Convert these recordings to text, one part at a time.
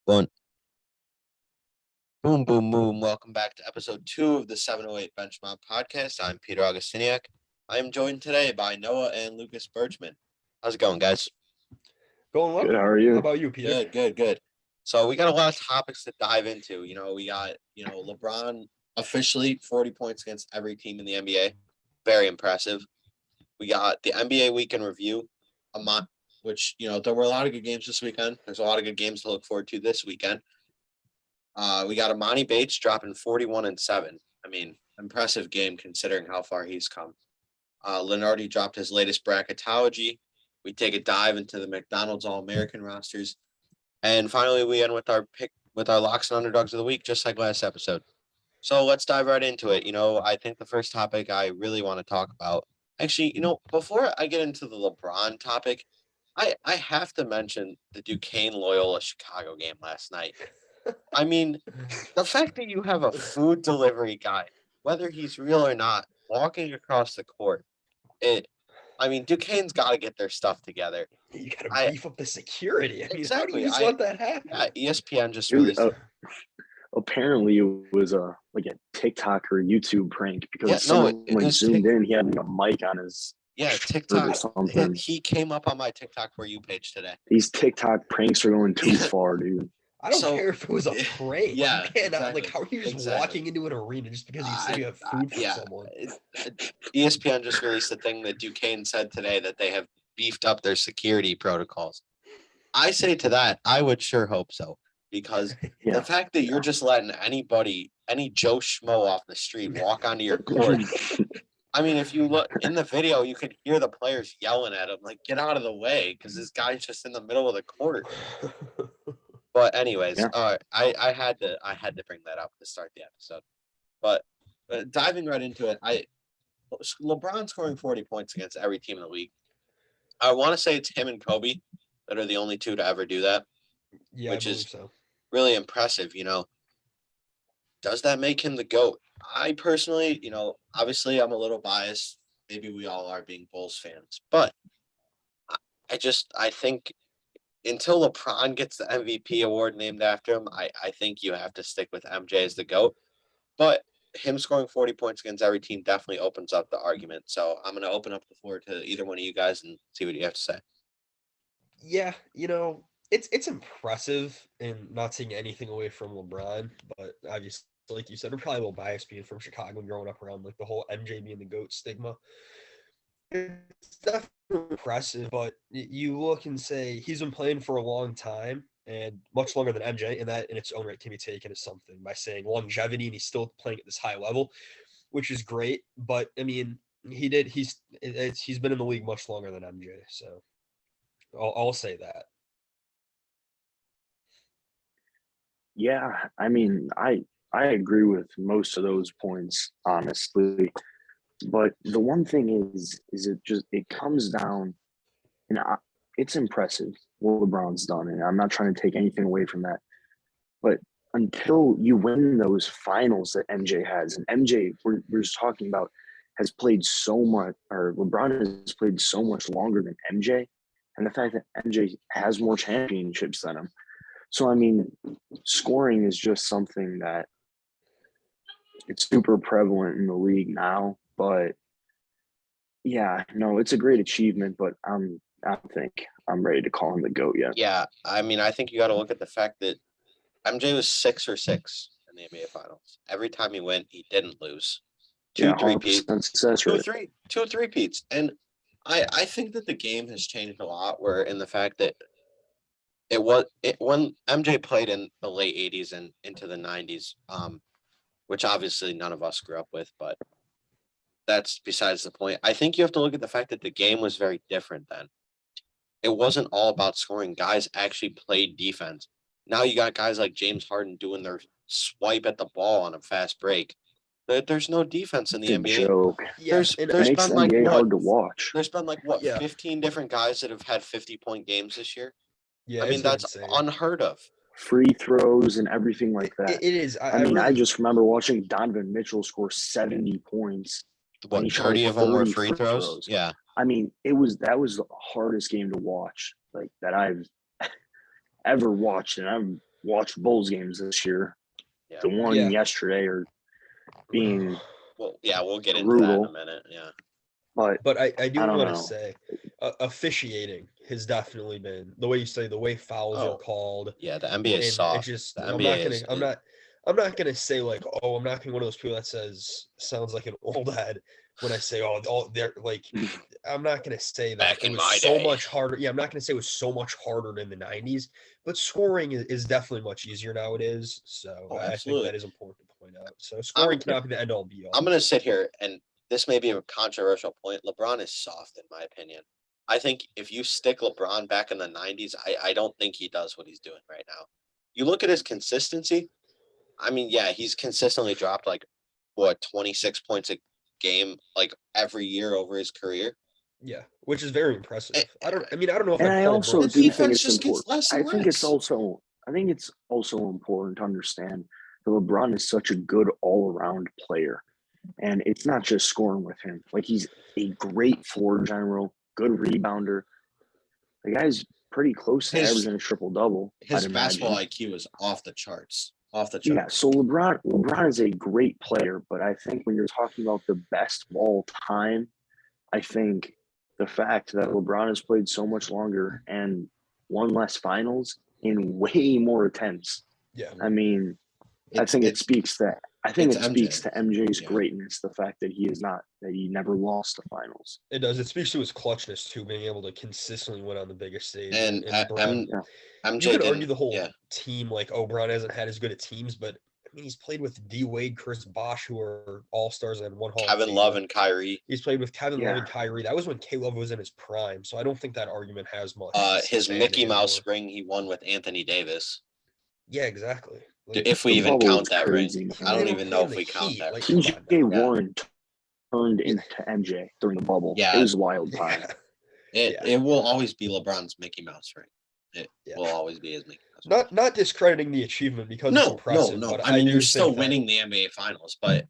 Boom, boom, boom, boom. Welcome back to episode 2 of the 708 Benchmark Podcast. I'm Peter Augustiniak. I am joined today by Noah and Lucas Birchman. How's it going, guys? Going well. Good. How are you? How about you, Peter? Good. So we got a lot of topics to dive into. We got, LeBron officially 40 points against every team in the NBA. Very impressive. We got the NBA weekend review, which, there were a lot of good games this weekend. There's a lot of good games to look forward to this weekend. We got EMONI BATES dropping 41-7. I mean, impressive game considering how far he's come. Lenardi dropped his latest bracketology. We take a dive into the McDonald's All-American rosters. And finally, we end with our pick with our locks and underdogs of the week, just like last episode. So let's dive right into it. I think the first topic I really want to talk about, actually, before I get into the LeBron topic, I have to mention the Duquesne Loyola Chicago game last night. I mean, the fact that you have a food delivery guy, whether he's real or not, walking across the court, Duquesne's got to get their stuff together. You got to beef up the security. Exactly. How do you just let that happen? Yeah, ESPN just released. Apparently, it was a TikTok or YouTube prank because someone zoomed in. He had a mic on his. Yeah, TikTok. Or something. He came up on my TikTok For You page today. These TikTok pranks are going too far, dude. I don't care if it was a prank. Yeah, exactly. How are you just walking into an arena just because you say you have food for someone? ESPN just released a thing that Duquesne said today that they have beefed up their security protocols. I say to that, I would sure hope so, because the fact that you're just letting anybody, any Joe Schmo off the street walk onto your court. If you look in the video, you could hear the players yelling at him, like, get out of the way, because this guy's just in the middle of the court. But anyways, I had to bring that up to start the episode. But diving right into it, LeBron scoring 40 points against every team in the league. I want to say it's him and Kobe that are the only two to ever do that. Yeah, which is really impressive. Does that make him the GOAT? I personally, obviously I'm a little biased. Maybe we all are being Bulls fans, but I think until LeBron gets the MVP award named after him, I think you have to stick with MJ as the GOAT. But him scoring 40 points against every team definitely opens up the argument. So I'm going to open up the floor to either one of you guys and see what you have to say. Yeah, it's impressive, and not taking anything away from LeBron, but obviously, like you said, we're probably a little biased being from Chicago and growing up around like the whole MJ being the GOAT stigma. It's definitely impressive, but you look and say he's been playing for a long time and much longer than MJ, and that in its own right can be taken as something by saying longevity, and he's still playing at this high level, which is great. But he's been in the league much longer than MJ, so I'll say that. Yeah, I agree with most of those points, honestly. But the one thing is it comes down, and it's impressive what LeBron's done, and I'm not trying to take anything away from that. But until you win those finals that MJ has, and MJ, we're just talking about, has played so much, or LeBron has played so much longer than MJ, and the fact that MJ has more championships than him. So, scoring is just something that it's super prevalent in the league now. But, yeah, no, it's a great achievement, but I don't think I'm ready to call him the GOAT yet. Yeah, I think you got to look at the fact that MJ was 6 for 6 in the NBA Finals. Every time he went, he didn't lose. Two three-peats. And I think that the game has changed a lot, where in the fact that when MJ played in the late 80s and into the 90s, which obviously none of us grew up with, but that's besides the point. I think you have to look at the fact that the game was very different then. It wasn't all about scoring. Guys actually played defense. Now you got guys like James Harden doing their swipe at the ball on a fast break. There's no defense in the NBA. Joke. There's been hard to watch. There's been 15 different guys that have had 50-point games this year. Yeah, that's unheard of. Free throws and everything like that. It is. I just remember watching Donovan Mitchell score 70 points. 30 of them were free throws? Yeah. That was the hardest game to watch, like, that I've ever watched, and I'm watched Bulls games this year. Yeah. The one Yeah. yesterday are being Well, yeah, we'll get into that in brutal. a minute. Yeah. But I do I don't want to know. say, officiating has definitely been the way you say the way fouls are Oh, called. Yeah, the NBA is And soft. it's just The I'm NBA not gonna is, I'm not gonna say like, oh, I'm not gonna be one of those people that sounds like an old head when I say, oh they're like, I'm not gonna say that Back it in was my so day. much harder. Yeah, I'm not gonna say it was so much harder than the 90s, but scoring is definitely much easier nowadays. So Oh, I think absolutely. that is important to point out. So scoring cannot be the end all be all. I'm going to sit here, and this may be a controversial point. LeBron is soft, in my opinion. I think if you stick LeBron back in the 90s, I don't think he does what he's doing right now. You look at his consistency. I mean, yeah, he's consistently dropped 26 points a game, every year over his career. Yeah, which is very impressive. Eh, I don't know if And I'd I call also The LeBron do soft. think defense it's just gets important. less and I think it's also important to understand that LeBron is such a good all-around player. And it's not just scoring with him. Like, he's a great floor general, good rebounder. The guy's pretty close to His- averaging a triple-double, I'd His basketball imagine. IQ is off the charts. Off the Yeah, charts. so LeBron is a great player, but I think when you're talking about the best of all time, I think the fact that LeBron has played so much longer and won less finals in way more attempts. Yeah. I mean, I think it speaks to MJ's Yeah. greatness, the fact that he never lost the finals. It does. It speaks to his clutchness too, being able to consistently win on the biggest stage. And Bron, MJ you could argue didn't- the whole yeah. team, like, oh, Bron hasn't had as good of teams, but I mean, he's played with D Wade, Chris Bosh, who are all stars and one Hall of Kevin Famer. Love and Kyrie. He's played with Kevin Love and Yeah. Kyrie. That was when K-Love was in his prime, so I don't think that argument has much. His stand Mickey Mouse anymore. ring he won with Anthony Davis. Yeah, exactly. Like, If we The even bubble count is that crazy, ring, man. I don't They were even know if playing we the count Heat, that like, ring. come on TJ now. Warren turned Yeah. into MJ during the bubble. Yeah. It was a wild time. Yeah. It will always be LeBron's Mickey Mouse ring. It Yeah. will always be his Mickey Mouse ring. Not discrediting the achievement because it's impressive. No. But I mean, do you're think still that- winning the NBA Finals, but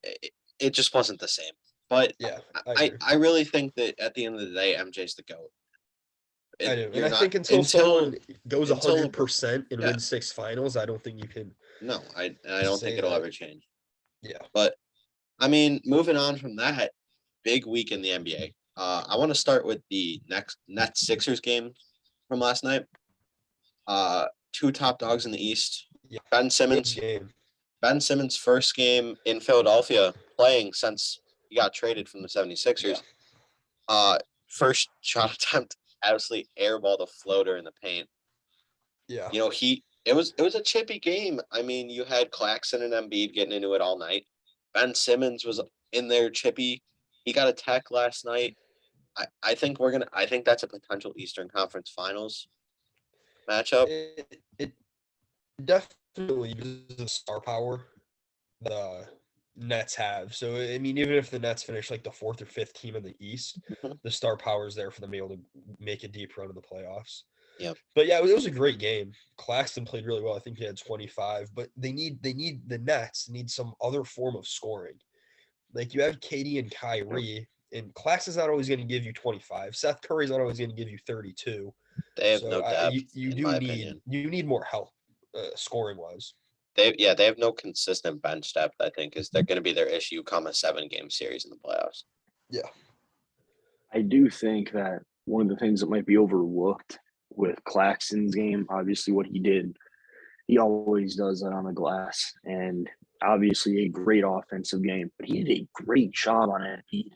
it just wasn't the same. But Yeah, I really think that at the end of the day, MJ's the GOAT. I do, and You're I not- think until someone goes until 100% and yeah. wins 6 finals, I don't think you can. No, I don't say think it'll that. ever change. Yeah, But I mean, moving on from that, big week in the NBA. I want to start with the next Nets Sixers game from last night. Two top dogs in the East. Yeah. Ben good Simmons. game. Ben Simmons' first game in Philadelphia playing since he got traded from the 76ers. First shot attempt, absolutely airball the floater in the paint. Yeah, You know, it was a chippy game. I mean, you had Claxton and Embiid getting into it all night. Ben Simmons was in there chippy. He got a tech last night. I think that's a potential Eastern Conference Finals matchup. it definitely uses the star power the Nets have. So I mean, even if the Nets finish like the 4th or 5th team in the East, Mhm. the star power is there for them to be able to make a deep run in the playoffs. Yep. But yeah, it was a great game. Claxton played really well. I think he had 25. But the Nets need some other form of scoring. Like, you have KD and Kyrie, and Claxton's not always going to give you 25. Seth Curry's not always going to give you 32. They have So no depth, you in do my need opinion. you need more help scoring wise. They have no consistent bench depth. I think is they're going to be their issue come a 7-game series in the playoffs. Yeah. I do think that one of the things that might be overlooked with Claxton's game, obviously what he did, he always does that on the glass, and obviously a great offensive game, but he did a great job on Embiid.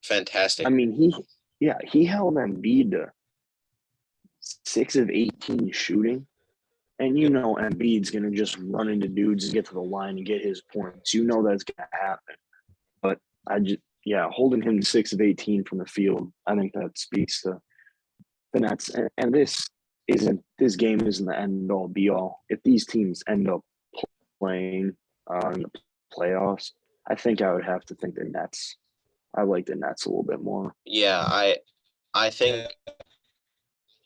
Fantastic. I mean, he held Embiid to 6 of 18 shooting, and you know Embiid's gonna just run into dudes and get to the line and get his points. You know that's gonna happen, but holding him to 6 of 18 from the field, I think that speaks to the Nets. And this game isn't the end all be all. If these teams end up playing in the playoffs, I think I would have to think the Nets. I like the Nets a little bit more. Yeah, I think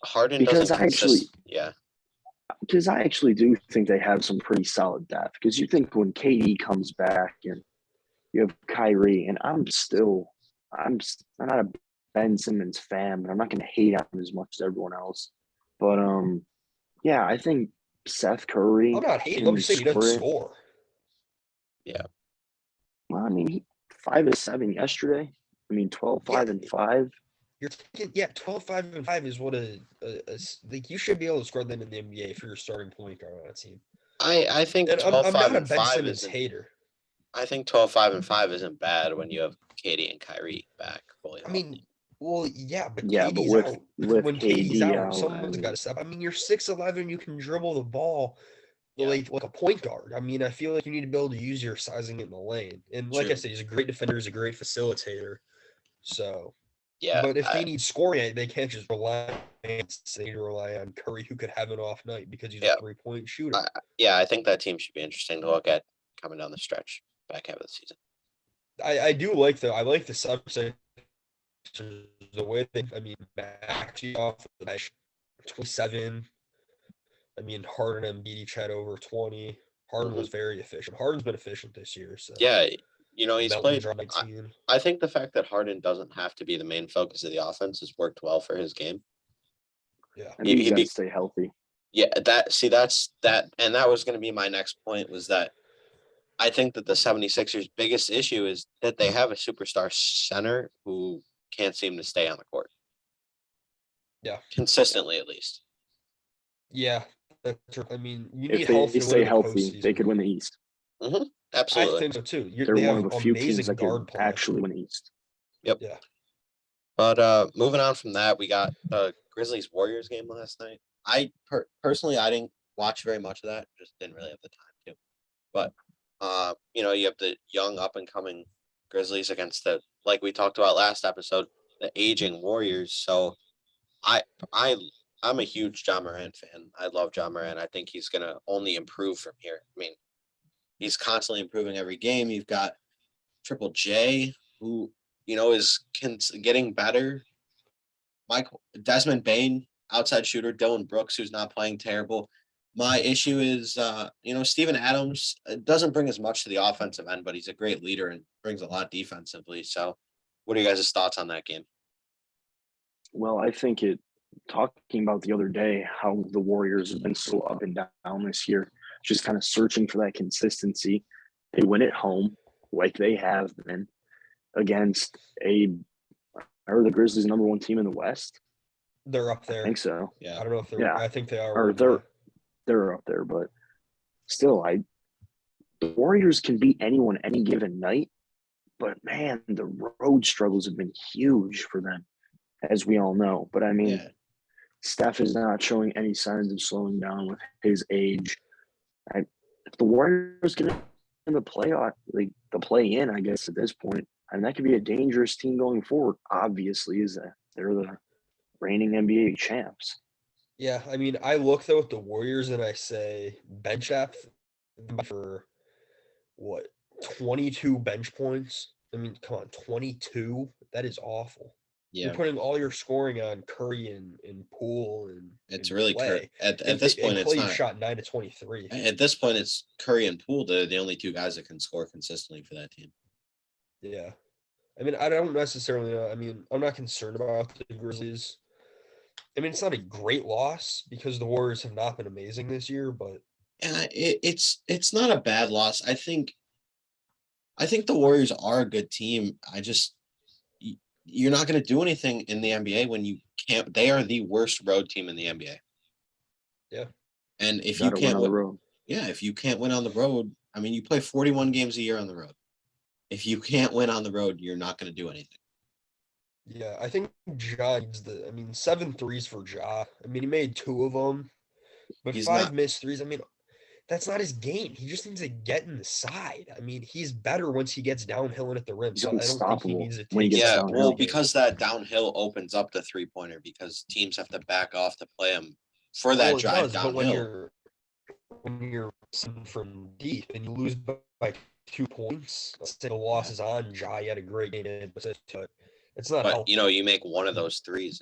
Harden Because doesn't because I actually do think they have some pretty solid depth. Because you think when KD comes back and you have Kyrie, and I'm not a Ben Simmons fan, but I'm not going to hate on him as much as everyone else. But yeah, I think Seth Curry I'm not hating. can I'm just saying he doesn't score it. score. Well, I mean, 5 of 7 yesterday. I mean, 12, 5, and 5. You're thinking, 12, 5, and 5 is what like you should be able to score them in the NBA for your starting point guard on that team. I think And 12, I'm 5, not a and Ben 5 Simmons isn't. hater. I think 12, 5, and 5 isn't bad when you have Katie and Kyrie back fully I healthy. mean, well, yeah, but Yeah, but KD's with out. with When KD's KD out, out, I someone's got mean, to step. I mean, you're 6'11", you can dribble the ball Yeah. like a point guard. I mean, I feel like you need to be able to use your sizing in the lane. And like I True. said, he's a great defender, he's a great facilitator. So, Yeah, but if they need scoring, they can't just rely on Curry, who could have an off night because he's Yeah. a 3-point shooter. I think that team should be interesting to look at coming down the stretch back half of the season. I do like the subset. The way they, I mean, Maxey off the bench, 27. I mean, Harden and Embiid each had over 20. Harden was very efficient. Harden's been efficient this year. So Yeah, he's Melton's played. on 19. I think the fact that Harden doesn't have to be the main focus of the offense has worked well for his game. Yeah. I think he's got to stay healthy. Yeah, that's that, and that was going to be my next point, was that I think that the 76ers' biggest issue is that they have a superstar center who can't seem to stay on the court. Yeah. Consistently, at least. Yeah. I mean, you If need they health to stay win healthy, the they could win the East. Absolutely. I think so too. They're they one have of the few amazing teams that guard could play. actually win the East. Yep. Yeah. But moving on from that, we got the Grizzlies Warriors game last night. I personally didn't watch very much of that. Just didn't really have the time to. But you have the young up and coming Grizzlies against the, like we talked about last episode, the aging Warriors. So I'm a huge Ja Morant fan. I love Ja Morant. I think he's gonna only improve from here. I mean, he's constantly improving every game. You've got Triple J, who is getting better. Desmond Bain, outside shooter. Dylan Brooks, who's not playing terrible. My issue is, Steven Adams doesn't bring as much to the offensive end, but he's a great leader and brings a lot defensively. So, what are you guys' thoughts on that game? Well, I think talking about the other day, how the Warriors have been so up and down this year, just kind of searching for that consistency. They win at home, like they have been, against are the Grizzlies number one team in the West? They're up there. I think so. Yeah. I don't know if they're. Yeah. I think they are. Or they're up there, but still, the Warriors can beat anyone any given night. But man, the road struggles have been huge for them, as we all know. But I mean, Steph is not showing any signs of slowing down with his age. If the Warriors get in the playoff, like the play-in, I guess at this point, and that could be a dangerous team going forward. Obviously, is that they're the reigning NBA champs. Yeah, I mean, I look though at the Warriors and I say bench depth for what 22 bench points. I mean, come on, 22. That is awful. Yeah, you're putting all your scoring on Curry and Poole and it's and really Clay. at this point it's not. Shot 9 to 23. At this point, it's Curry and Poole, the only two guys that can score consistently for that team. Yeah, I mean, I don't necessarily know. I mean, I'm not concerned about the Grizzlies. I mean, it's not a great loss because the Warriors have not been amazing this year, but it's not a bad loss. I think the Warriors are a good team. You're not going to do anything in the NBA when you can't. They are the worst road team in the NBA. Yeah, and if you can't win on the road, if you can't win on the road, I mean, you play 41 games a year on the road. If you can't win on the road, you're not going to do anything. Yeah, I think Ja needs 7 threes for Ja. I mean, he made 2 of them, but He's 5 not. missed threes. I mean, that's not his game. He just needs to get in the side. I mean, he's better once he gets downhill and at the rim. He's So I don't think he unstoppable needs to when he take. gets Yeah, downhill. well, because that downhill opens up the 3-pointer because teams have to back off to play him for that drive downhill. But when you're from deep and you lose by 2 points, let's say the loss is on Ja. He had a great game, but it's not. But you make one of those threes,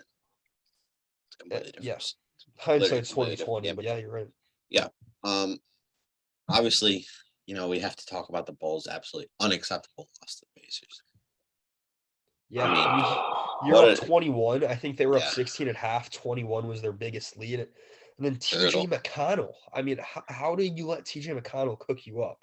it's completely different. Yeah, hindsight's 2020. But yeah, you're right. Yeah. Obviously, we have to talk about the Bulls' absolutely unacceptable loss to the Pacers. Yeah, You're What up 21. I think they were up Yeah. 16 at half. 21 was their biggest lead. And then TJ Brutal. McConnell. I mean, how do you let TJ McConnell cook you up?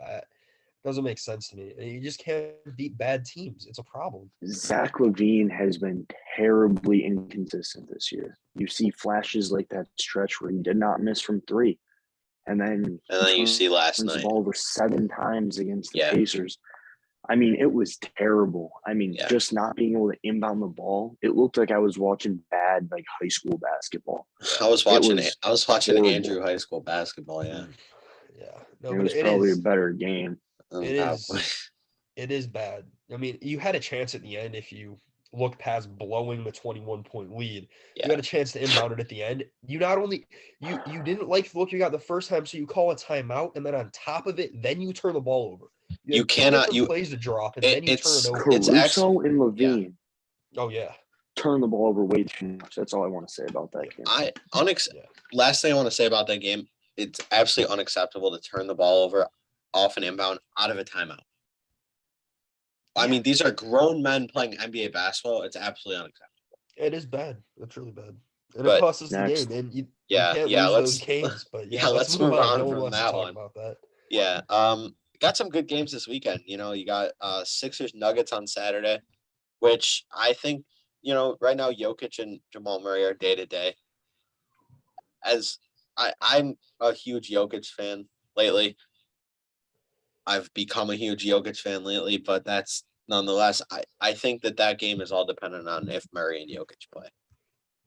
Doesn't make sense to me. You just can't beat bad teams. It's a problem. Zach LaVine has been terribly inconsistent this year. You see flashes like that stretch where he did not miss from three. And then you see last turns the night. ball over 7 times against the Yeah. Pacers. I mean, it was terrible. I mean, Yeah. just not being able to inbound the ball. It looked like I was watching bad like high school basketball. I was watching horrible. Andrew high school basketball. Yeah. Yeah. No, It but was it probably is. a better game. It is. It is bad. I mean, you had a chance at the end if you look past blowing the 21-point lead. Yeah. You had a chance to inbound it at the end. You not only you didn't like the look you got the first time, so you call a timeout, and then on top of it, then you turn the ball over. You have two cannot- different plays to drop, and then you turn it over. It's Caruso and Levine Oh yeah. turn the ball over way too much. That's all I want to say about that game. Last thing I want to say about that game, it's absolutely unacceptable to turn the ball over off an inbound out of a timeout. I mean, these are grown men playing NBA basketball. It's absolutely unacceptable. It is bad. It's really bad. And But it costs us the next. game. And you Yeah, can't yeah, lose let's- those games. But let's move on No one from wants to that talk one. about that. Yeah. Got some good games this weekend. You know, you got Sixers Nuggets on Saturday, which I think, you know, right now Jokic and Jamal Murray are day to day. As I'm a huge Jokic fan lately. I've become a huge Jokic fan lately, but that's nonetheless, I think that game is all dependent on if Murray and Jokic play.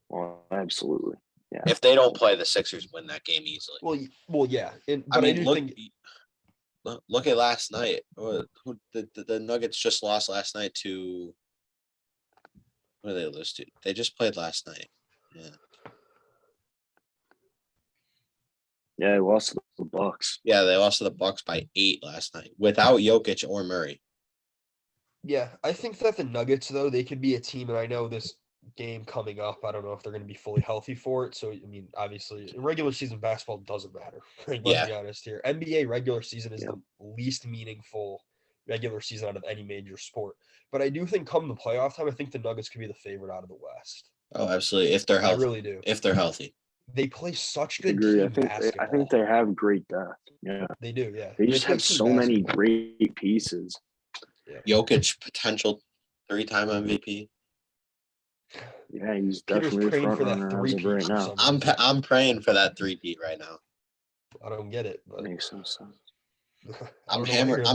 Well, absolutely. Yeah. If they don't play, the Sixers win that game easily. Well, yeah. I mean, look at last night. The Nuggets just lost last night to. What did they lose to? They just played last night. Yeah. Yeah, they lost to the Bucks. Yeah, they lost to the Bucks by 8 last night without Jokic or Murray. Yeah, I think that the Nuggets, though, they could be a team, and I know this game coming up, I don't know if they're going to be fully healthy for it. So, I mean, obviously, regular season basketball doesn't matter. Let's be honest here. NBA regular season is the least meaningful regular season out of any major sport. But I do think come the playoff time, I think the Nuggets could be the favorite out of the West. Oh, absolutely. If they're healthy. I really do. If they're healthy. They play such I good agree. team basketball. I think they have great depth. Yeah. They do, yeah. They just have so many great pieces. Yeah. Jokic, potential 3-time MVP. Yeah, he's Peter's definitely a praying front for that runner as of three-peat right for now. some reason. I'm praying for that 3-peat right now. I don't get it. But Makes some sense. I'm hammering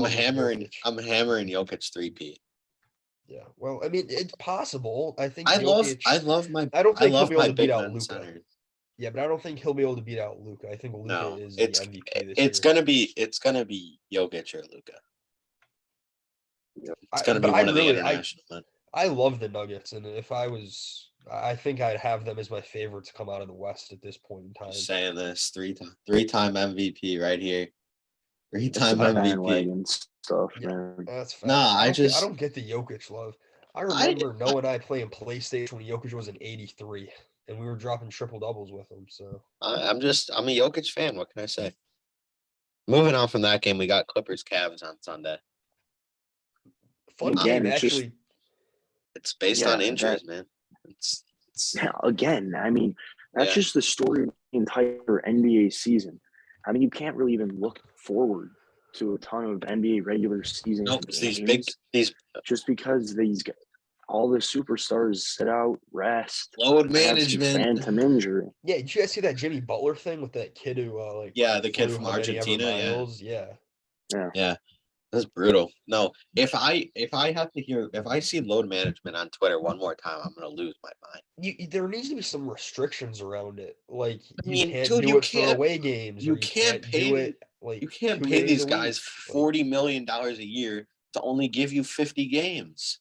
Jokic 3-peat. Yeah, well, I mean, it's possible. I think I love my. I don't think he'll be able to beat out Luka. Yeah, but I don't think he'll be able to beat out Luka. I think Luka is the MVP this year. It's gonna be Jokic or Luka. It's gonna be one of the international men. I love the Nuggets, and if I was, I think I'd have them as my favorite to come out of the West at this point in time. Just saying this, three-time MVP right here. 3-time MVP stuff, yeah, man. That's fact. Nah, I don't get the Jokic love. I remember Noah and I playing PlayStation when Jokic was in '83, and we were dropping triple doubles with him. So I'm a Jokic fan. What can I say? Moving on from that game, we got Clippers Cavs on Sunday. Fun game, actually. It's based on injuries, man. It's again. I mean, that's just the story of the entire NBA season. I mean, you can't really even look forward to a ton of NBA regular season games just because all the superstars sit out, rest, load management, phantom injury. Yeah, did you guys see that Jimmy Butler thing with that kid who the kid from Argentina, yeah. That's brutal. No, if I see load management on Twitter one more time, I'm gonna lose my mind. There needs to be some restrictions around it. Like you can't do it for away games. You can't pay these guys $40 million a year to only give you 50 games.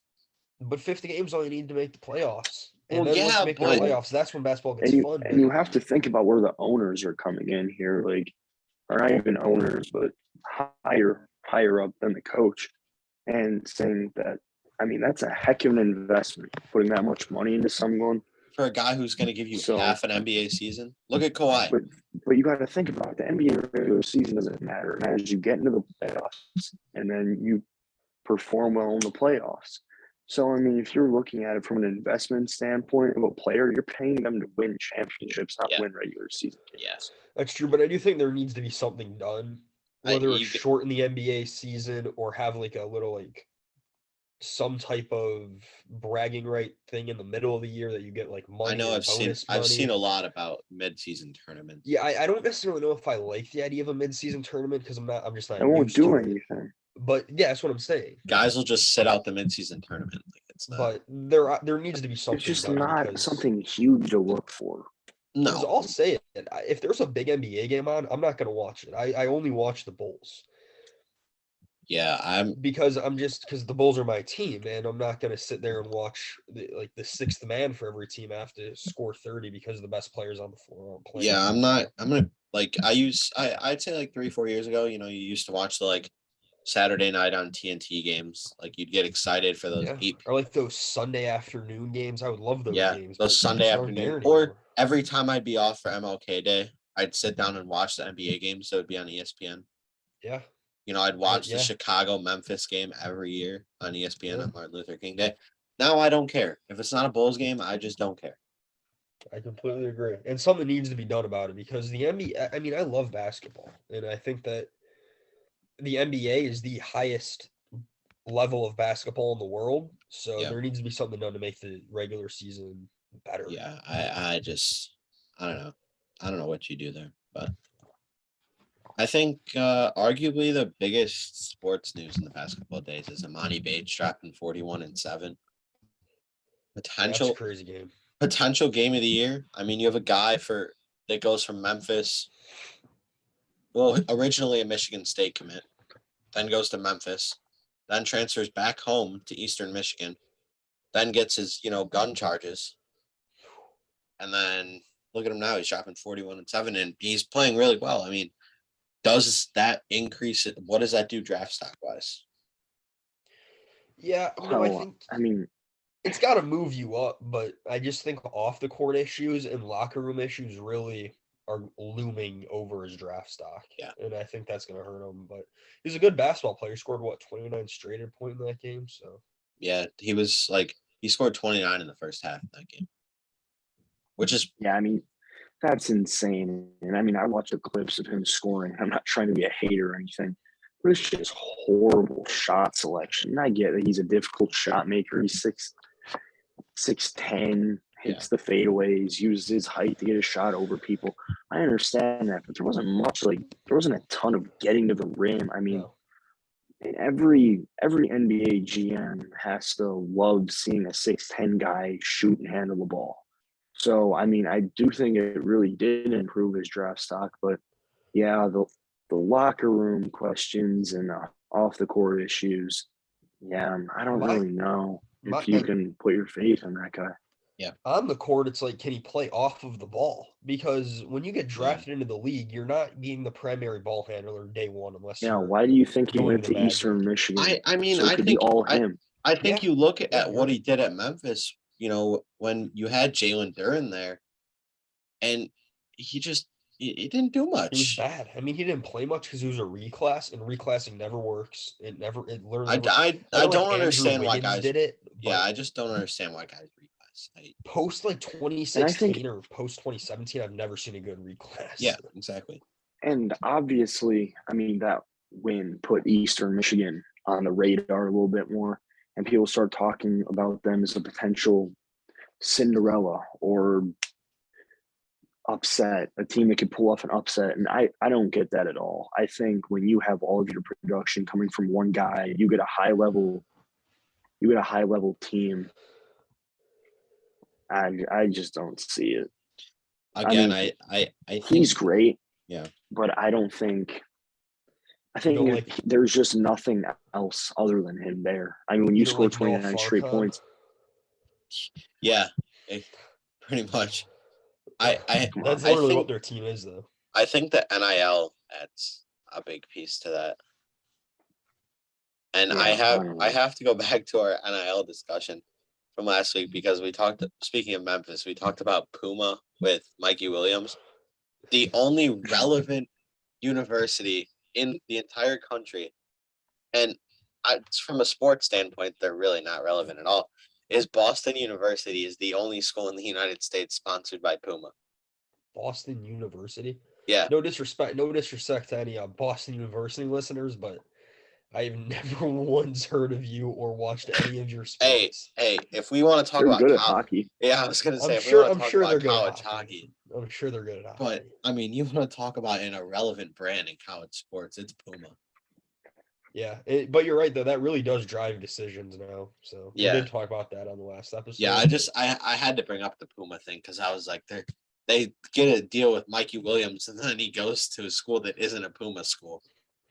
But 50 games only need to make the playoffs. And well, then once you make the playoffs, that's when basketball gets fun. And you have to think about where the owners are coming in here, or not even owners, but higher up than the coach, and saying that, I mean, that's a heck of an investment, putting that much money into someone. For a guy who's going to give you half an NBA season. Look at Kawhi. But you got to think about it. The NBA regular season doesn't matter. It matters you get into the playoffs, and then you perform well in the playoffs. So, I mean, if you're looking at it from an investment standpoint of a player, you're paying them to win championships, not Yeah. win regular season Yeah. games. That's true, but I do think there needs to be something done, whether it's you get- shorten the NBA season or have like a little like some type of bragging right thing in the middle of the year that you get like I money know or I've bonus money. seen a lot about mid-season tournaments. Yeah, I don't necessarily know if I like the idea of a mid-season tournament because I'm just not It won't used to do it. anything. But yeah, that's what I'm saying. Guys will just sit out the mid-season tournament. Like it's not. But there needs to be something It's just done not because something huge to look for. because No. I'll say it. If there's a big NBA game on, I'm not gonna watch it. I only watch the Bulls Yeah, because the Bulls are my team, and I'm not gonna sit there and watch the sixth man for every team have to score 30 because the best players on the floor aren't playing. yeah, I'm not. I'm gonna like. I'd say like 3-4 years ago. You used to watch the like Saturday night on TNT games. Like you'd get excited for those Yeah, or like those Sunday afternoon games. I would love those games. those but Sunday just aren't there afternoon. Or anymore. every time I'd be off for MLK Day, I'd sit down and watch the NBA games. So it'd be on ESPN. Yeah, I'd watch the yeah. Chicago Memphis game every year on ESPN Yeah. on Martin Luther King Day. Now I don't care if it's not a Bulls game. I just don't care. I completely agree. And something needs to be done about it because the NBA, I mean, I love basketball. And I think that the NBA is the highest level of basketball in the world. So Yeah. there needs to be something done to make the regular season better. Yeah, I don't know. I don't know what you do there, but I think arguably the biggest sports news in the past couple of days is EMONI BATES dropping 41-7. That's a Potential crazy game. potential game of the year. I mean, you have a guy that goes from Memphis. Well, originally a Michigan State commit, then goes to Memphis, then transfers back home to Eastern Michigan, then gets his, gun charges. And then look at him now. He's dropping 41-7 and he's playing really well. I mean, does that increase it? What does that do draft stock wise? Yeah, I Well, think I mean, it's got to move you up, but I just think off the court issues and locker room issues really are looming over his draft stock. Yeah. And I think that's going to hurt him. But he's a good basketball player. He scored, 29 straight at point in that game. So, Yeah, he scored 29 in the first half of that game, which is, yeah, I mean, that's insane. And I mean, I watched the clips of him scoring. I'm not trying to be a hater or anything, but it's just horrible shot selection. And I get that he's a difficult shot maker. He's 6'10", hits the fadeaways, uses his height to get a shot over people. I understand that, but there wasn't a ton of getting to the rim. I mean, no. every NBA GM has to love seeing a 6'10" guy shoot and handle the ball. So, I mean, I do think it really did improve his draft stock, but yeah, the locker room questions and off the court issues. Yeah, I don't really know if you can put your faith in that guy. On the court, it's like, can he play off of the ball? Because when you get drafted into the league, you're not being the primary ball handler day one unless Yeah, you're why do you think he going went to to the Eastern Magic. Michigan? I mean, So it I could think be all him. I think you look at you're what he right. did at Memphis, when you had Jalen Duren there, and he didn't do It was much. bad. I mean, he didn't play much because he was a reclass, and reclassing never works. It literally I, never. I, I I know, like, don't Andrew understand why Wiggins guys did it. Yeah, but I just don't understand why guys reclass. post like 2016 or post 2017, I've never seen a good reclass. Yeah, exactly. And obviously, I mean, that win put Eastern Michigan on the radar a little bit more, and people start talking about them as a potential Cinderella or upset, a team that could pull off an upset. And I don't get that at all. I think when you have all of your production coming from one guy, you get a high level team. I just don't see it. Again, I I think he's great. Yeah. But I think like- there's just nothing else other than him there. I mean, when you score like Noah 29 straight Farrakhan? points, Yeah, pretty much. I That's I literally think what their team is, though. I think the NIL adds a big piece to that. And Yeah, I have to go back to our NIL discussion from last week because speaking of Memphis, we talked about Puma with Mikey Williams. The only relevant university in the entire country. And from a sports standpoint, they're really not relevant at all. Is Boston University is the only school in the United States sponsored by Puma. Boston University. Yeah. No disrespect to any Boston University listeners, but I've never once heard of you or watched any of your sports. Hey, if we want to talk They're about good at college, hockey. yeah, I was gonna say I'm if we sure. want I'm to talk sure they're about good at college hockey. I'm sure they're good at hockey. but I mean, you want to talk about an irrelevant brand in college sports, it's Puma. Yeah, but you're right though. That really does drive decisions now. So we Yeah. did talk about that on the last episode. Yeah, I had to bring up the Puma thing because I was like, they get a deal with Mikey Williams, and then he goes to a school that isn't a Puma school.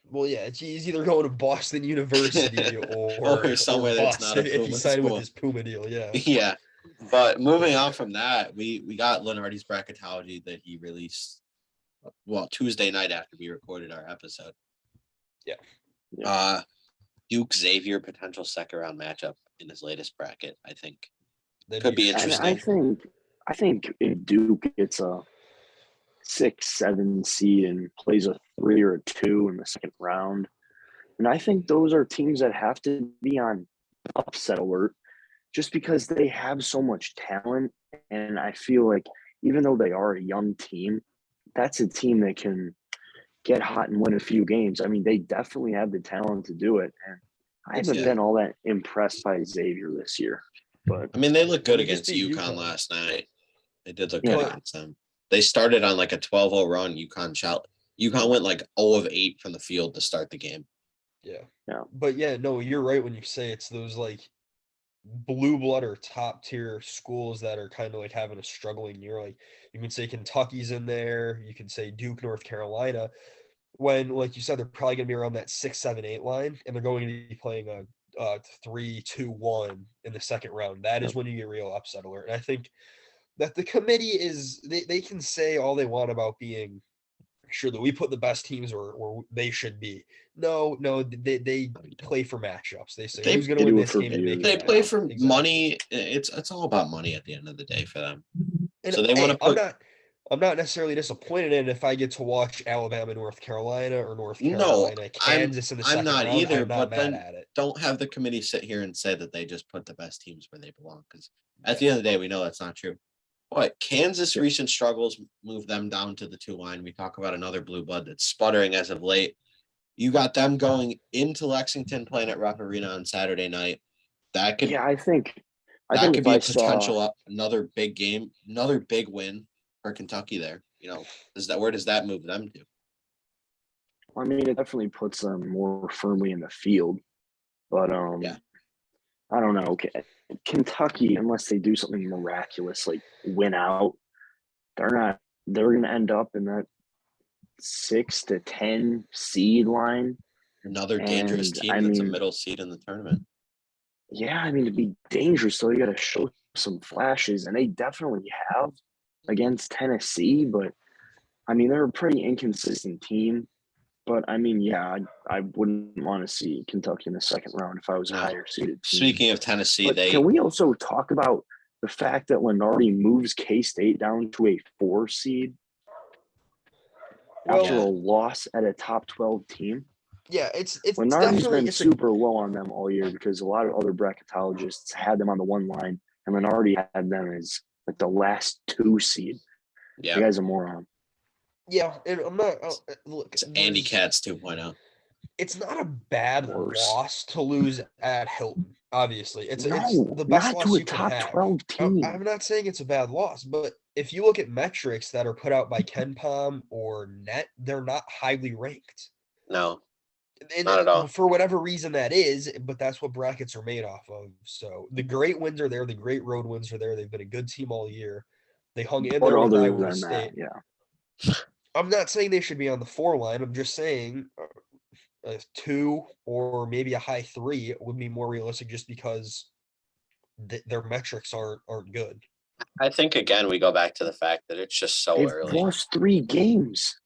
Well, yeah, he's either going to Boston University Or somewhere that's not a Boston if he Puma signed with school. his Puma deal. Yeah. Yeah, but moving on from that, we got Lenardi's bracketology that he released, well, Tuesday night after we recorded our episode. Yeah. Duke Xavier potential second round matchup in his latest bracket, I think. That'd Could be And interesting. I think if Duke gets a 6-7 seed and plays a 3 or a 2 in the second round, and I think those are teams that have to be on upset alert just because they have so much talent. And I feel like even though they are a young team, that's a team that can get hot and win a few games. I mean, they definitely have the talent to do it. And I haven't Yeah. been all that impressed by Xavier this year. But I mean, they looked good They just against beat UConn UConn. last night. They did look Yeah. good against them. They started on like a 12-0 run. UConn went like 0 of 8 from the field to start the game. Yeah. But yeah, no, you're right when you say it's those like blue blood or top tier schools that are kind of like having a struggling year. Like you can say Kentucky's in there, you can say Duke, North Carolina. When, like you said, they're probably going to be around that 6, 7, 8 line, and they're going to be playing a 3-2-1 in the second round. That is when you get real upset alert. And I think that the committee is they can say all they want about being sure that we put the best teams or they should be. No, they play for matchups. They say who's going to they win do it this for game and make views. They it play happen. for Exactly. money. It's all about money at the end of the day for them. And So they want to put. I'm not necessarily disappointed in if I get to watch Alabama, North Carolina, or North No, Carolina, Kansas in the I'm second not round. either. I'm not But mad then at it. don't have the committee sit here and say that they just put the best teams where they belong, because at the end of the day, we know that's not true. But Kansas' recent struggles move them down to the 2 line. We talk about another blue blood that's sputtering as of late. You got them going into Lexington, playing at Rupp Arena on Saturday night. That could Yeah, I think could if be I a potential saw, another big game, another big win for Kentucky there. Where does that move them to? I mean, it definitely puts them more firmly in the field. But Yeah. I don't know. Kentucky, unless they do something miraculous like win out, they're going to end up in that 6 to 10 seed line. Another dangerous And, team I that's a mean, middle seed in the tournament. Yeah, I mean, to be dangerous, though, you got to show some flashes, and they definitely have against Tennessee. But I mean, they're a pretty inconsistent team. But I mean, yeah, I wouldn't want to see Kentucky in the second round if I was a No. higher seeded team. Speaking of Tennessee, But can we also talk about the fact that Lenardi moves K-State down to a 4 seed after Yeah. a loss at a top 12 team? Yeah, it's Lenardi's definitely been super low on them all year because a lot of other bracketologists had them on the 1 line, and Lenardi had them as like the last 2 seed. Yeah. The guy's a moron. Yeah, and I'm not look. It's Andy Katz 2.0. It's not a bad Worse. loss to lose at Hilton. Obviously, it's the No, best not loss to a you can top have. 12 team. I'm not saying it's a bad loss, but if you look at metrics that are put out by KenPom or Net, they're not highly ranked. No, And not at all. for whatever reason that is, but that's what brackets are made off of. So the great wins are there. The great road wins are there. They've been a good team all year. They hung in But there with other Iowa than State. that, yeah. I'm not saying they should be on the 4 line. I'm just saying a 2 or maybe a high 3 would be more realistic just because their metrics aren't good. I think again we go back to the fact that it's just so They've early. lost 3 games.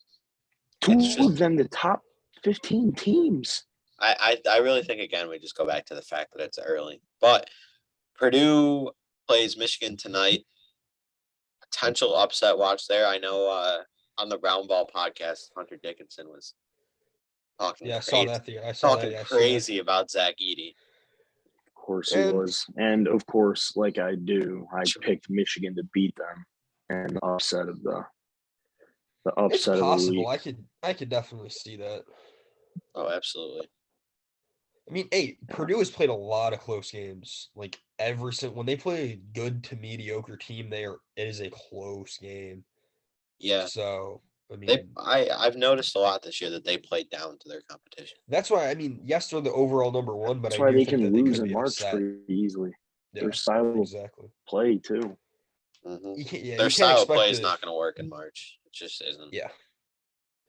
It's 2 of them the top 15 teams. I really think again we just go back to the fact that it's early. But Purdue plays Michigan tonight. Potential upset watch there. I know on the Round Ball podcast, Hunter Dickinson was talking Yeah, I crazy, saw that. I saw that talking yesterday. crazy about Zach Edey. Of course he And was. And of course, like I do, I picked Michigan to beat them and the it's upset of the possible. week. I could definitely see that. Oh, absolutely. I mean, hey, Purdue has played a lot of close games. Like every single when they play a good to mediocre team, it is a close game. Yeah. So I They mean, I've noticed a lot this year that they played down to their competition. that's why I mean, yes, they're the overall number one, but That's I why do they think can that they lose could in be March upset. pretty easily. Yeah, Their style of exactly. play too. Mm-hmm. You can't. Yeah, Their you can't style of expect play is to. not going to work in March. It just isn't. Yeah,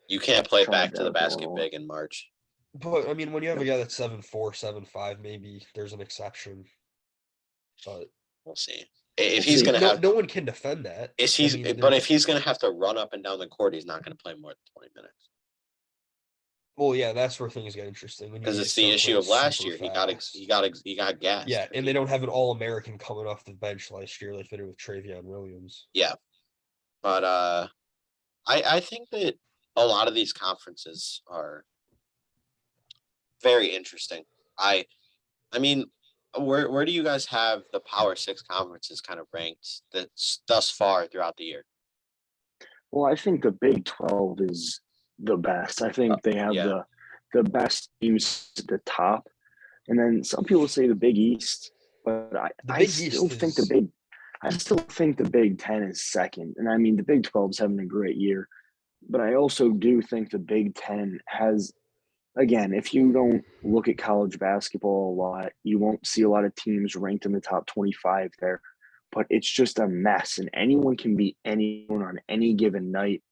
You can't play Tried back to that the with basket Illinois. big in March. but I mean, when you have a guy that's 7'4", 7'5", maybe there's an exception. But We'll see. If We'll he's see. going to no, have, no one can defend that. I mean, but if he's going to have to run up and down the court, he's not going to play more than 20 minutes. well, yeah, that's where things get interesting when Because you it's the start issue playing of last super year. fast. He got gassed. Yeah, and they don't have an All-American coming off the bench last year like they did with Travion Williams. Yeah, but I think that a lot of these conferences are very interesting. I mean, where do you guys have the Power Six conferences kind of ranked that's thus far throughout the year? Well, I think the Big 12 is the best. I think they have Yeah. the best teams at the top. And then some people say the Big East, but I still think the Big 10 is second. And I mean the Big 12 is having a great year. But I also do think the Big 10 has, again, if you don't look at college basketball a lot, you won't see a lot of teams ranked in the top 25 there. But it's just a mess, and anyone can beat anyone on any given night.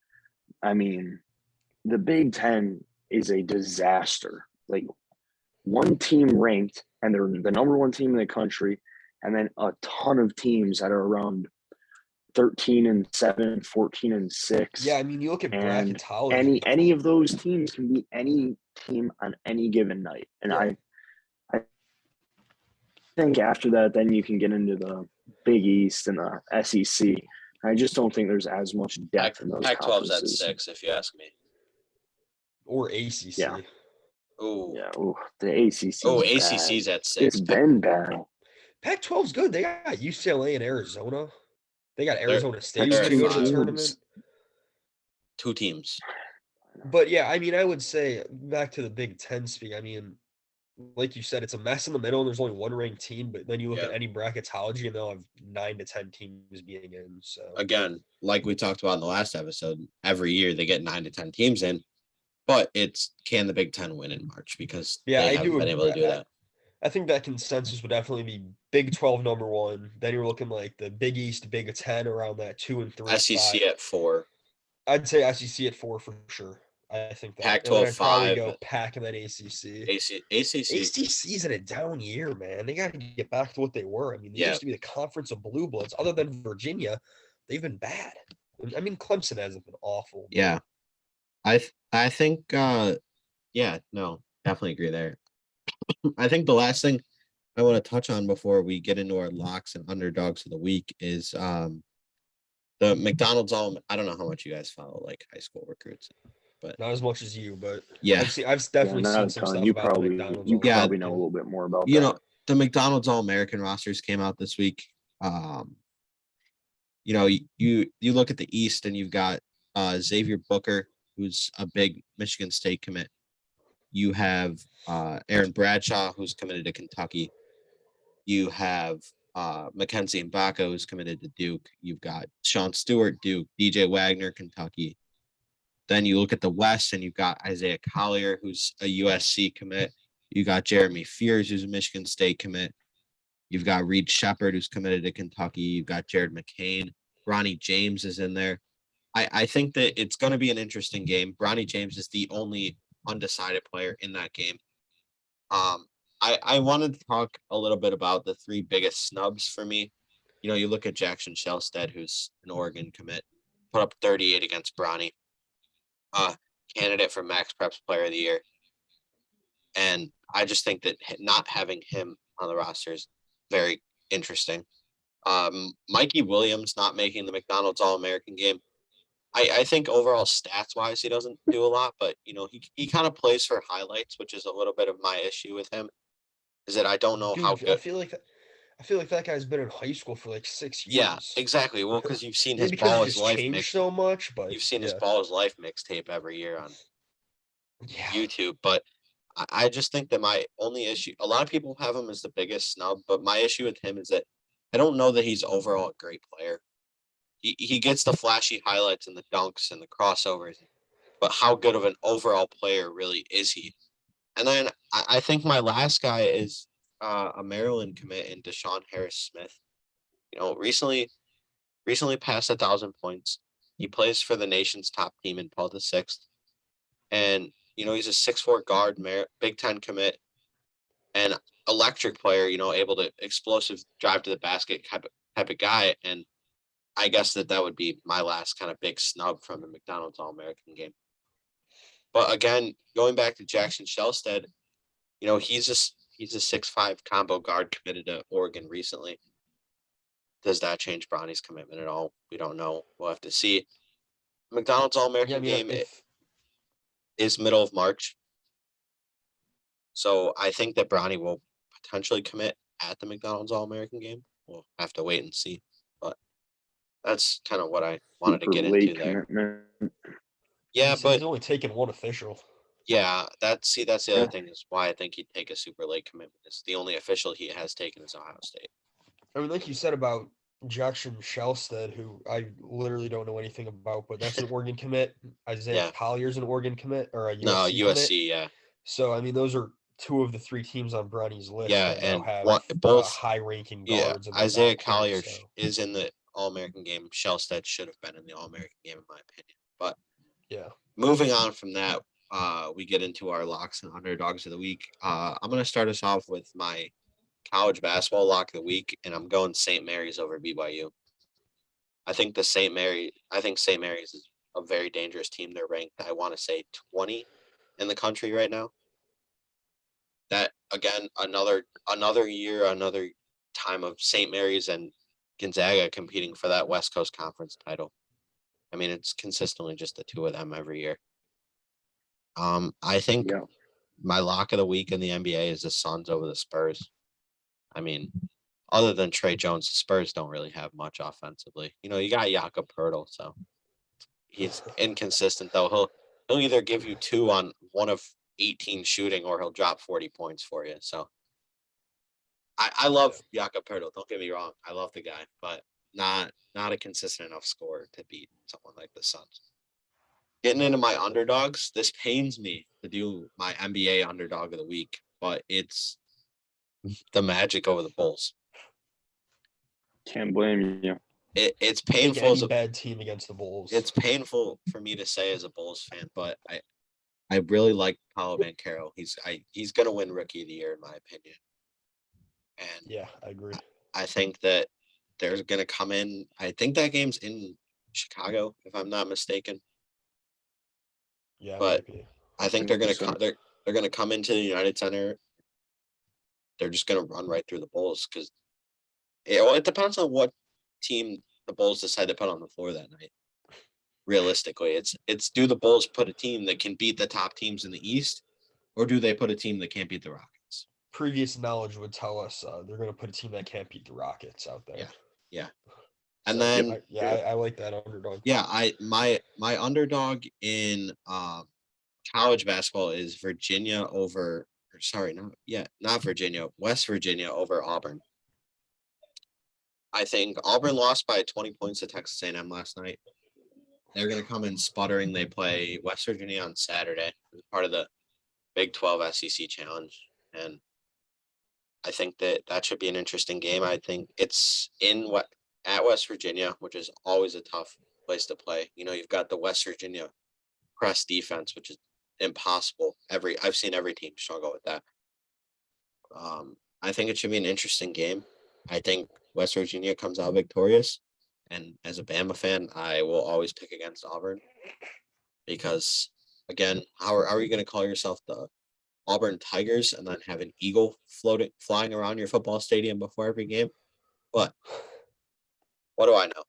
I mean, the Big 10 is a disaster. Like, one team ranked, and they're the number one team in the country, and then a ton of teams that are around 13-7, 14-6. Yeah, I mean, you look at And bracketology. any of those teams can beat any team on any given night. And Yeah. I think after that, then you can get into the Big East and the SEC. I just don't think there's as much depth in those Pac-12's at conferences. 6, if you ask me. Or ACC. Yeah. Ooh. Yeah. Ooh, the ACC. Oh, ACC's at 6. It's been bad. Pac-12's good. They got UCLA and Arizona. They got They're- Arizona State they're going to go to the five. tournament. 2 teams. But yeah, I mean, I would say back to the Big Ten speak. I mean, like you said, it's a mess in the middle, and there's only one ranked team. But then you look Yeah. at any bracketology, and they'll have 9 to 10 teams being in. So Again, like we talked about in the last episode, every year they get 9 to 10 teams in, but can the Big Ten win in March? Because yeah, they I haven't do been able to do that. I think that consensus would definitely be Big 12 number one. Then you're looking like the Big East, Big 10 around that 2 and 3 SEC spot. at 4. I'd say SEC at 4 for sure. I think that. Pac-12 and then I'd probably 5. go Pac and then ACC. ACC. ACC's in a down year, man. They got to get back to what they were. I mean, they Yeah. used to be the conference of blue bloods. Other than Virginia, they've been bad. I mean, Clemson hasn't been awful. Yeah. I think yeah, no, definitely agree there. I think the last thing I want to touch on before we get into our locks and underdogs of the week is the McDonald's I don't know how much you guys follow like high school recruits, but Not as much as you, but yeah, I've definitely not seen a some ton. stuff You about probably the McDonald's. you Yeah, probably know a little bit more about you that. know, the McDonald's All-American rosters came out this week. You know, you look at the East and you've got Xavier Booker, who's a big Michigan State commit. You have Aaron Bradshaw, who's committed to Kentucky. You have Mackenzie Mbaka, who's committed to Duke. You've got Sean Stewart, Duke, DJ Wagner, Kentucky. Then you look at the West and you've got Isaiah Collier, who's a USC commit. You got Jeremy Fears, who's a Michigan State commit. You've got Reed Shepard, who's committed to Kentucky. You've got Jared McCain. Ronnie James is in there. I think that it's going to be an interesting game. Ronnie James is the only undecided player in that game. I wanted to talk a little bit about the 3 biggest snubs for me. You know, you look at Jackson Shellstead, who's an Oregon commit, put up 38 against Bronny. Candidate for Max Preps Player of the Year. And I just think that not having him on the roster is very interesting. Mikey Williams not making the McDonald's All-American game. I think overall stats wise he doesn't do a lot, but he kind of plays for highlights, which is a little bit of my issue with him. Is that I don't know how Dude, I good. feel like that guy's been in high school for like 6 years. Yeah, exactly. Well, because you've seen Maybe his because he ball his just life changed mix. so much, but You've seen his yeah, ball his life mixtape every year on yeah. YouTube, but I just think that my only issue. A lot of people have him as the biggest snub, but my issue with him is that I don't know that he's overall a great player. He gets the flashy highlights and the dunks and the crossovers, but how good of an overall player really is he? And then I think my last guy is a Maryland commit in Deshaun Harris Smith. Recently passed 1,000 points. He plays for the nation's top team in Paul the Sixth, and he's a 6'4" guard, Big Ten commit, and electric player. Able to explosive drive to the basket type of guy. And I guess that would be my last kind of big snub from the McDonald's All American game. But again, going back to Jackson Shellstead, he's a 6'5" combo guard committed to Oregon recently. Does that change Bronny's commitment at all? We don't know. We'll have to see. McDonald's All Yeah, I American mean, game if is middle of March. So I think that Bronny will potentially commit at the McDonald's All American game. We'll have to wait and see. But that's kind of what I wanted to Super get into late there. commitment. Yeah, he's but only taken one official. yeah, that's the other Yeah. thing is why I think he'd take a super late commitment. It's the only official he has taken is Ohio State. I mean, like you said about Jackson Shellstead, who I literally don't know anything about, but that's an Oregon commit. Isaiah Yeah. Collier's an Oregon commit or a No, USC commit. USC, yeah. So I mean, those are two of the three teams on Bronny's list Yeah, that now and have both high-ranking yeah, guards in their Isaiah backcourt. Collier So is in the All American game. Shellstead should have been in the All American game, in my opinion. But yeah, moving on from that, we get into our locks and underdogs of the week. I'm gonna start us off with my college basketball lock of the week, and I'm going St. Mary's over BYU. I think St. Mary's is a very dangerous team. They're ranked, I want to say, 20 in the country right now. That again, another year, another time of St. Mary's and Gonzaga competing for that West Coast Conference title. I mean, it's consistently just the two of them every year. I think Yeah. my lock of the week in the NBA is the Suns over the Spurs. I mean, other than Trey Jones, the Spurs don't really have much offensively. You got Jakob Poeltl, so he's inconsistent though. He'll either give you 2 on one of 18 shooting, or he'll drop 40 points for you. So I love Jakob Poeltl. Don't get me wrong, I love the guy, but not a consistent enough scorer to beat someone like the Suns. Getting into my underdogs, this pains me to do my NBA underdog of the week, but it's the Magic over the Bulls. Can't blame you. It's take painful any as a bad team against the Bulls. it's painful for me to say as a Bulls fan, but I really like Paolo Banchero. He's gonna win Rookie of the Year in my opinion, and Yeah, I agree. I think that they're gonna come in. I think that game's in Chicago, if I'm not mistaken. Yeah, it But might be. I think they're gonna come. They're gonna come into the United Center. They're just gonna run right through the Bulls because it depends on what team the Bulls decide to put on the floor that night. Realistically, it's do the Bulls put a team that can beat the top teams in the East, or do they put a team that can't beat the Rockets? Previous knowledge would tell us they're going to put a team that can't beat the Rockets out there. Yeah. And So, then I like that underdog. yeah, my underdog in college basketball is Virginia over. Sorry, not Virginia, West Virginia over Auburn. I think Auburn lost by 20 points to Texas A&M last night. They're going to come in sputtering. They play West Virginia on Saturday as part of the Big 12 SEC Challenge, and I think that should be an interesting game. I think it's at West Virginia, which is always a tough place to play. You've got the West Virginia press defense, which is impossible. I've seen every team struggle with that. I think it should be an interesting game. I think West Virginia comes out victorious, and as a Bama fan, I will always pick against Auburn because, again, how are you going to call yourself the Auburn Tigers and then have an eagle flying around your football stadium before every game? But what do I know?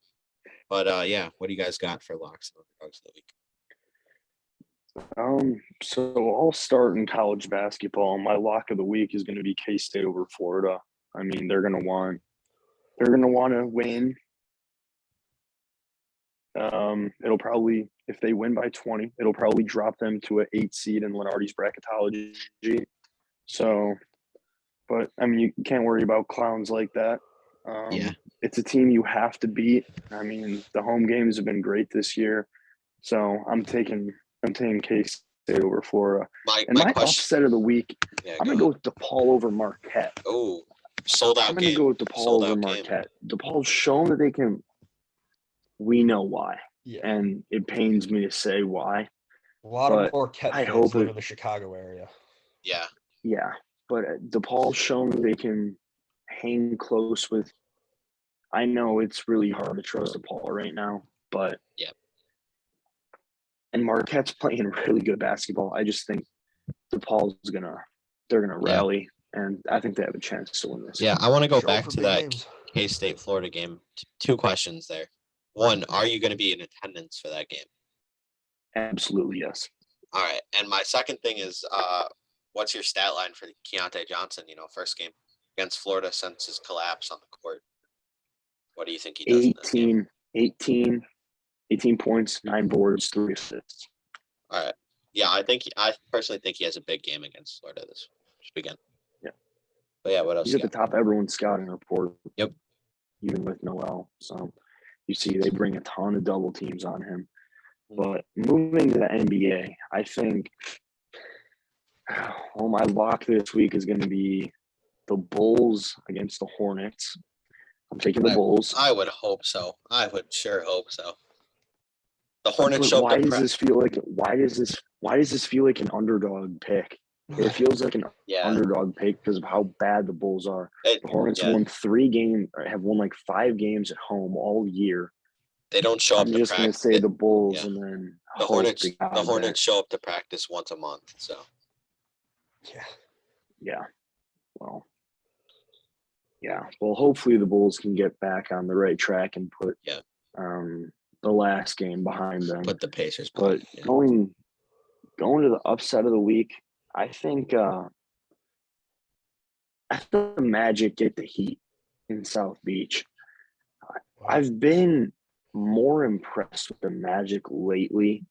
But yeah, what do you guys got for locks and underdogs of the week? So I'll start in college basketball. My lock of the week is going to be K-State over Florida. I mean, they're going to want to win. It'll probably, if they win by 20, it'll probably drop them to an 8 seed in Lenardi's bracketology. So, but I mean, you can't worry about clowns like that. Yeah. It's a team you have to beat. I mean, the home games have been great this year. So I'm taking K-State over Florida. And my upset of the week, I'm going to go with DePaul over Marquette. Oh, sold out I'm going to game. go with DePaul over Marquette. DePaul's shown that they can. We know why. Yeah. And it pains me to say why. A lot of Marquette fans live in the Chicago area. Yeah. Yeah. But DePaul's shown that they can hang close with. I know it's really hard to trust DePaul right now, but yeah. And Marquette's playing really good basketball. I just think DePaul's they're gonna rally, and I think they have a chance to win this. Yeah, I want to go back to that K-State Florida game. Two questions there. One, are you going to be in attendance for that game? Absolutely, yes. All right. And my second thing is, what's your stat line for Keontae Johnson? First game against Florida since his collapse on the court. What do you think he does? 18 points, 9 boards, 3 assists. All right. Yeah, I personally think he has a big game against Florida this weekend. Yeah. But yeah, what else? He's at the top of everyone's scouting report. Yep. Even with Noel. So you see they bring a ton of double teams on him. But moving to the NBA, I think my lock this week is going to be the Bulls against the Hornets. I'm taking the Bulls. I would hope so. I would sure hope so. The Hornets show. Why does this feel like an underdog pick? It feels like an underdog pick because of how bad the Bulls are. The Hornets have won like 5 games at home all year. They don't show up to practice. I'm just going to say the Bulls and then the Hornets show up to practice once a month. So yeah. Well, hopefully the Bulls can get back on the right track and put the last game behind them. Put the Pacers. But going to the upset of the week, I think the Magic get the heat in South Beach. I've been more impressed with the Magic lately,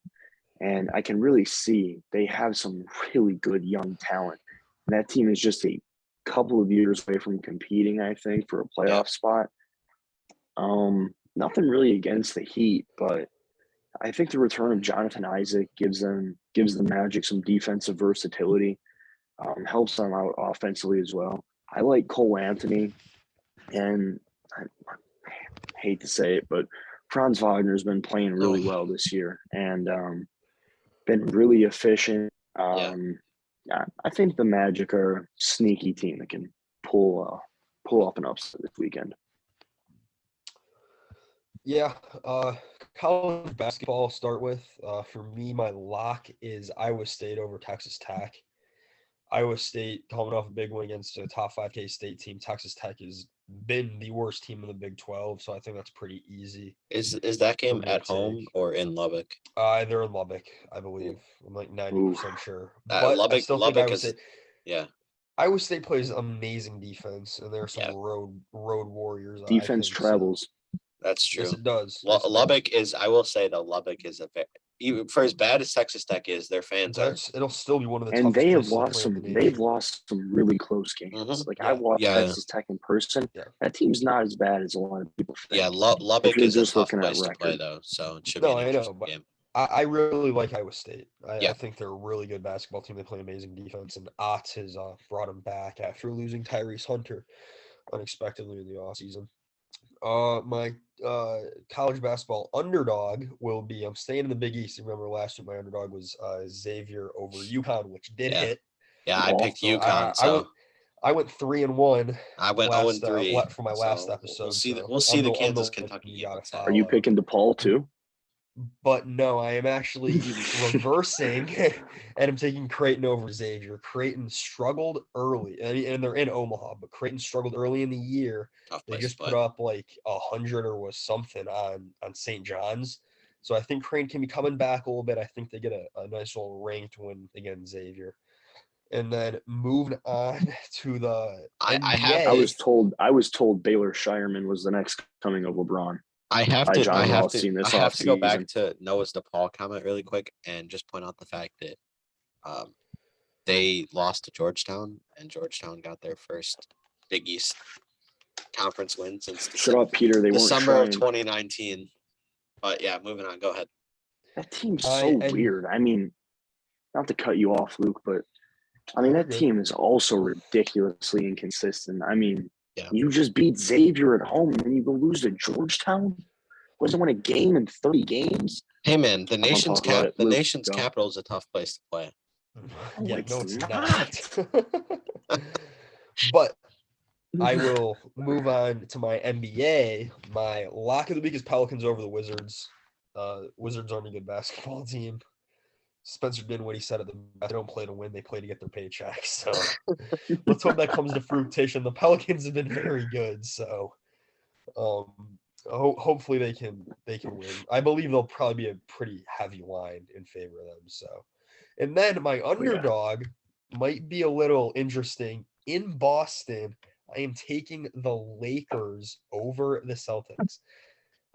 and I can really see they have some really good young talent. And that team is just a couple of years away from competing, I think, for a playoff spot. Nothing really against the Heat, but I think the return of Jonathan Isaac gives the Magic some defensive versatility, helps them out offensively as well. I like Cole Anthony, and I hate to say it, but Franz Wagner's been playing really well this year and been really efficient. I think the Magic are a sneaky team that can pull up an upset this weekend. Yeah, college basketball I'll start with. For me, my lock is Iowa State over Texas Tech. Iowa State coming off a big win against a top 5 K-State team. Texas Tech has been the worst team in the Big 12, so I think that's pretty easy. Is that game at home or in Lubbock? They're in Lubbock, I believe. I'm like 90% sure. But Lubbock, I still think Iowa State. Yeah. Iowa State plays amazing defense, and there are some road warriors. Defense travels. So. That's true. Yes, it does. Lubbock is. I will say that Lubbock is even for as bad as Texas Tech is, their fans it'll still be one of the toughest. And they have lost some. They've lost some really close games. Mm-hmm. Like I watched Texas Tech in person. Yeah. That team's not as bad as a lot of people think. Yeah, Lubbock is just a tough place to play though, so it should be an interesting game. I really like Iowa State. I think they're a really good basketball team. They play amazing defense, and Ott has brought them back after losing Tyrese Hunter unexpectedly in the offseason. My college basketball underdog will be, I'm staying in the Big East. Remember last week my underdog was Xavier over UConn, which did hit. Yeah, I picked UConn. I went 3-1. I went 0-3 for my last episode. We'll see the Kansas Kentucky game. Are you picking DePaul too? But no, I am actually reversing, and I'm taking Creighton over Xavier. Creighton struggled early, and they're in Omaha, but Creighton struggled early in the year. Tough They place just to put play. up like 100 or was something on St. John's. So I think Creighton can be coming back a little bit. I think they get a nice little ranked win against Xavier. And then moving on to the I have NBA. I was told Baylor Shireman was the next coming of LeBron by John Rothstein this I have to go back offseason. to Noah's DePaul comment really quick and just point out the fact that they lost to Georgetown, and Georgetown got their first Big East conference win since Shut up, Peter. They weren't December of trying. 2019. But yeah, moving on. Go ahead. That team's so weird. I mean, not to cut you off, Luke, but I mean, that team is also ridiculously inconsistent. I mean, Yeah. you just beat Xavier at home and then you go lose to Georgetown? Wasn't win a game in 30 games? Hey man, the nation's Luke, capital is a tough place to play. Yeah, it's no, it's not. not. But I will move on to my NBA. My lock of the week is Pelicans over the Wizards. Wizards aren't a good basketball team. Spencer Dinwiddie said it. They don't play to win; they play to get their paychecks. So let's hope that comes to fruition. The Pelicans have been very good, so hopefully they can win. I believe they'll probably be a pretty heavy line in favor of them. So, and then my underdog might be a little interesting in Boston. I am taking the Lakers over the Celtics.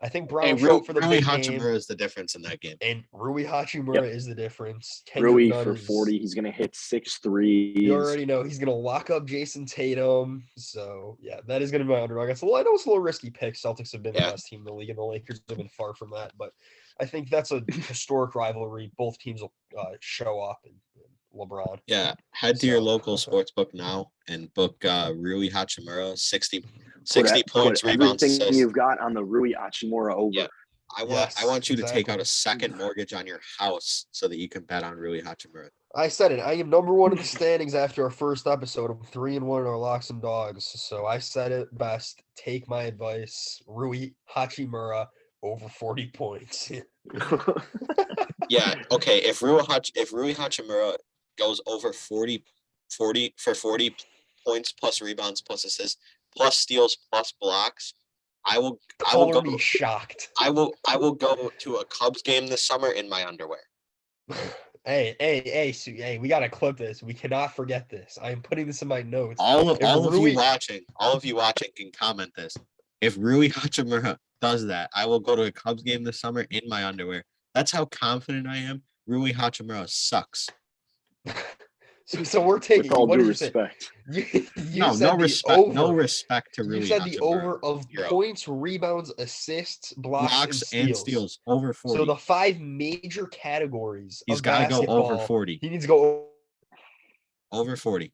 I think Brown showed for the Rui big game. Hachimura is the difference in that game. And Rui Hachimura is the difference. Rui for 40. He's going to hit 6 threes. You already know he's going to lock up Jason Tatum. So, yeah, that is going to be my underdog. I know it's a little risky pick. Celtics have been the best team in the league, and the Lakers have been far from that. But I think that's a historic rivalry. Both teams will show up. And LeBron. Yeah, head to your local sports book now and book Rui Hachimura 60 points, rebounds, everything assists. you've got on the Rui Hachimura over. Yeah. I want you to take out a second mortgage on your house so that you can bet on Rui Hachimura. I said it. I am number one in the standings after our first episode. I'm 3-1 in our locks and dogs. So I said it best. Take my advice. Rui Hachimura over 40 points. Yeah. Okay. If Rui Hachimura goes over 40 points plus rebounds plus assists plus steals plus blocks, I will be shocked. I will go to a Cubs game this summer in my underwear. Hey, we gotta clip this. We cannot forget this. I am putting this in my notes. All of you watching can comment this. If Rui Hachimura does that, I will go to a Cubs game this summer in my underwear. That's how confident I am. Rui Hachimura sucks. So we're taking. With all due respect. No respect to Rui. You said the over of points, rebounds, assists, blocks and steals. Over 40. So the 5 major categories. He's got to go over 40. He needs to go over 40.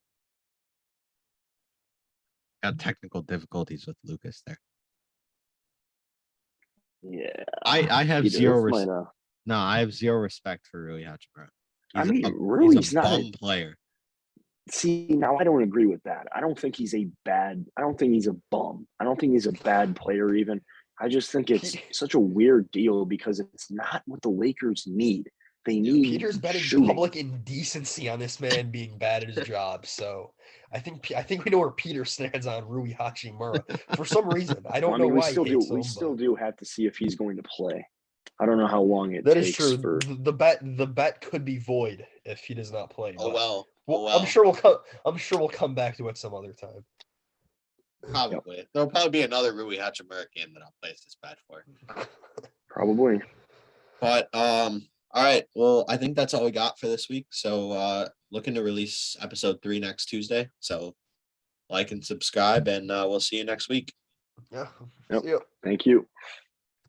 Got technical difficulties with Lucas there. Yeah, I have zero respect. No, I have zero respect for Rui Hachimura. Rui's not a bum player. See, now I don't agree with that. I don't think he's a bum. I don't think he's a bad player even. I just think it's such a weird deal because it's not what the Lakers need. They need Peter's betting public indecency on this man being bad at his job. So I think we know where Peter stands on Rui Hachimura for some reason. I don't know why. We still do have to see if he's going to play. I don't know how long it takes. That is true. The bet could be void if he does not play. Well. I'm sure we'll come back to it some other time. Probably. Yep. There'll probably be another Rui Hachimura game that I'll place this bet for. Probably. But all right. Well, I think that's all we got for this week. So looking to release episode 3 next Tuesday. So like and subscribe, and we'll see you next week. Yeah. Yep. Thank you.